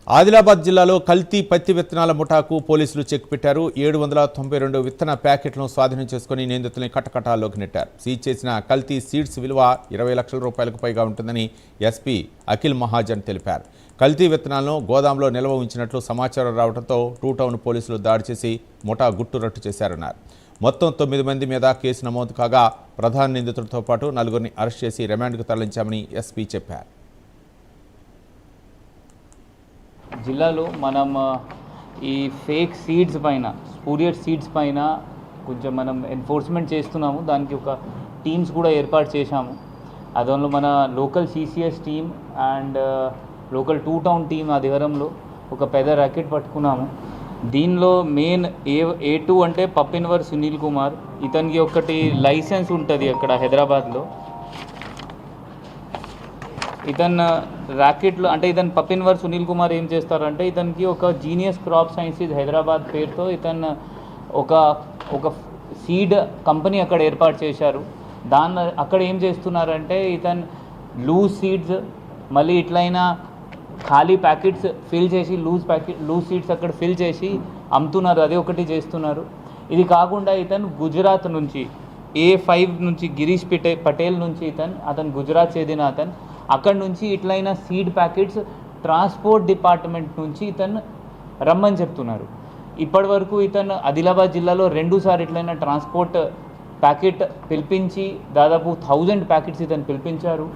ఆదిలాబాద్ జిల్లాలో కల్తీ పత్తి విత్తనాల ముఠాకు పోలీసులు చెక్ పెట్టారు. 792 విత్తన ప్యాకెట్లను స్వాధీనం చేసుకుని నిందితుల్ని కటకటాల్లోకి నెట్టారు. సీజ్ చేసిన కల్తీ సీడ్స్ విలువ 20 లక్షల రూపాయలకు పైగా ఉంటుందని ఎస్పీ అఖిల్ మహాజన్ తెలిపారు. కల్తీ విత్తనాలను గోదాంలో నిల్వ ఉంచినట్లు సమాచారం రావడంతో టూ టౌన్ పోలీసులు దాడి చేసి ముఠా గుట్టురట్టు చేశారన్నారు. మొత్తం 9 మంది మీద కేసు నమోదు కాగా ప్రధాన నిందితులతో పాటు 4గురిని అరెస్ట్ చేసి రిమాండ్కు తరలించామని ఎస్పీ చెప్పారు. జిల్లాలో మనం ఈ ఫేక్ సీడ్స్ పైన, స్పూరియస్ సీడ్స్ పైన కొంచెం మనం ఎన్ఫోర్స్మెంట్ చేస్తున్నాము. దానికి ఒక టీమ్స్ కూడా ఏర్పాటు చేశాము. అదంలో మన local CCS team and local two town team ఆధ్వర్యంలో ఒక పెద్ద ర్యాకెట్ పట్టుకున్నాము. దీనిలో మెయిన్ A2 అంటే పప్పిన్వర్ సునీల్ కుమార్. ఇతనికి ఒకటి లైసెన్స్ ఉంటుంది అక్కడ హైదరాబాద్లో. ఇతను ర్యాకెట్లో అంటే ఇతను పప్పిన్వర్ సునీల్ కుమార్ ఏం చేస్తారంటే ఇతనికి ఒక జీనియస్ క్రాప్ సైన్సెస్ హైదరాబాద్ పేరుతో ఇతను ఒక సీడ్ కంపెనీ అక్కడ ఏర్పాటు చేశారు. అక్కడ ఏం చేస్తున్నారంటే ఇతను లూజ్ సీడ్స్ మళ్ళీ ఇట్లయినా ఖాళీ ప్యాకెట్స్ ఫిల్ చేసి లూజ్ సీడ్స్ అక్కడ ఫిల్ చేసి అమ్ముతున్నారు. అదే ఒకటి చేస్తున్నారు. ఇది కాకుండా ఇతను గుజరాత్ నుంచి A5 నుంచి గిరీష్ పటేల్ నుంచి అతను గుజరాత్ చెందిన అతను అక్కడ నుంచి ఇట్లయినా సీడ్ ప్యాకెట్స్ ట్రాన్స్పోర్ట్ డిపార్ట్మెంట్ నుంచి ఇతను రమ్మని చెప్తున్నారు. ఇప్పటి వరకు ఇతను ఆదిలాబాద్ జిల్లాలో 2 సార్లు ఇట్లయినా ట్రాన్స్పోర్ట్ ప్యాకెట్ పిలిపించి దాదాపు 1000 ప్యాకెట్స్ ఇతను పిలిపించారు.